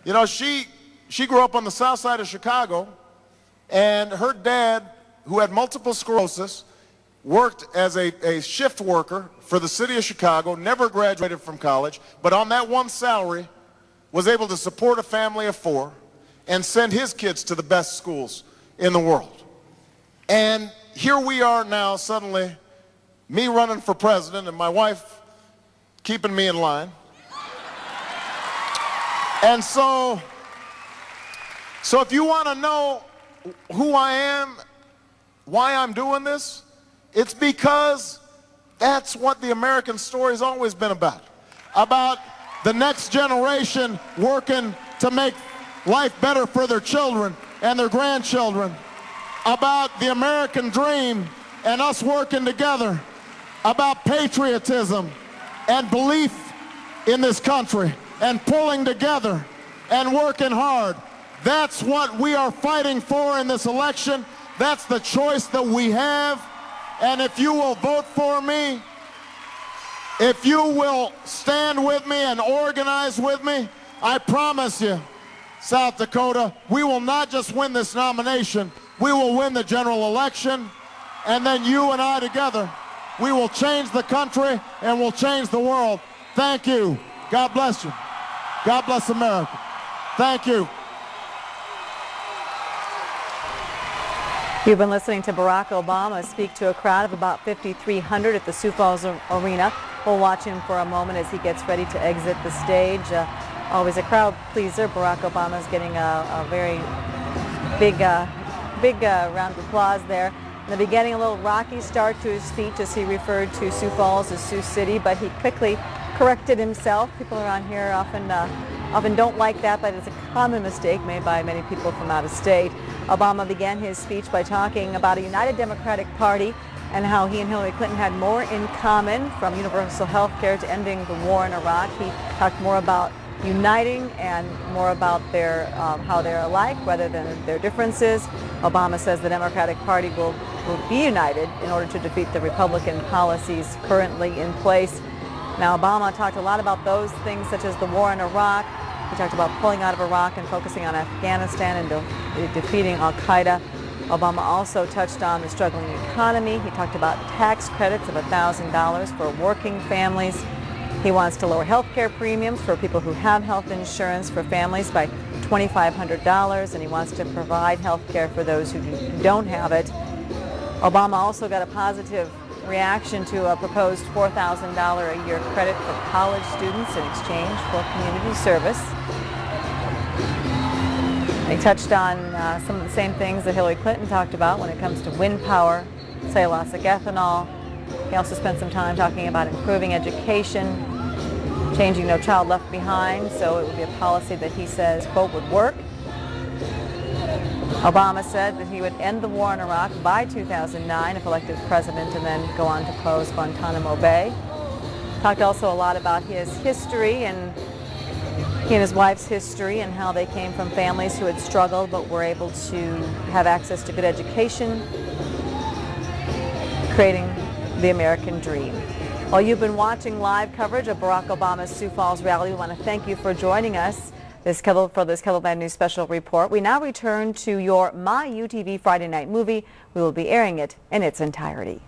You know, she grew up on the south side of Chicago, and her dad, who had multiple sclerosis, worked as a shift worker for the city of Chicago, never graduated from college, but on that one salary was able to support a family of 4 and send his kids to the best schools in the world. And here we are now, suddenly, me running for president and my wife keeping me in line. And so if you want to know who I am, why I'm doing this, it's because that's what the American story's always been about the next generation working to make life better for their children and their grandchildren, about the American dream and us working together, about patriotism and belief in this country and pulling together and working hard. That's what we are fighting for in this election. That's the choice that we have. And if you will vote for me, if you will stand with me and organize with me, I promise you, South Dakota, we will not just win this nomination, we will win the general election, and then you and I together, we will change the country and we'll change the world. Thank you. God bless you. God bless America. Thank you. You've been listening to Barack Obama speak to a crowd of about 5,300 at the Sioux Falls Arena. We'll watch him for a moment as he gets ready to exit the stage. Always a crowd pleaser. Barack Obama is getting a very big round of applause there. In the beginning, a little rocky start to his speech as he referred to Sioux Falls as Sioux City, but he quickly corrected himself. People around here often don't like that, but it's a common mistake made by many people from out of state. Obama began his speech by talking about a united Democratic Party and how he and Hillary Clinton had more in common, from universal health care to ending the war in Iraq. He talked more about uniting and more about how they're alike rather than their differences. Obama says the Democratic Party will be united in order to defeat the Republican policies currently in place. Now, Obama talked a lot about those things, such as the war in Iraq. He talked about pulling out of Iraq and focusing on Afghanistan and defeating al-Qaeda. Obama also touched on the struggling economy. He talked about tax credits of $1,000 for working families. He wants to lower health care premiums for people who have health insurance for families by $2,500, and he wants to provide health care for those who don't have it. Obama also got a positive reaction to a proposed $4,000 a year credit for college students in exchange for community service. He touched on some of the same things that Hillary Clinton talked about when it comes to wind power, cellulosic ethanol. He also spent some time talking about improving education, changing No Child Left Behind, so it would be a policy that he says, quote, would work. Obama said that he would end the war in Iraq by 2009 if elected president, and then go on to close Guantanamo Bay. Talked also a lot about his history, and he and his wife's history, and how they came from families who had struggled but were able to have access to good education, creating the American dream. While you've been watching live coverage of Barack Obama's Sioux Falls rally, we want to thank you for joining us for this KELOLAND News Special Report. We now return to your My UTV Friday Night Movie. We will be airing it in its entirety.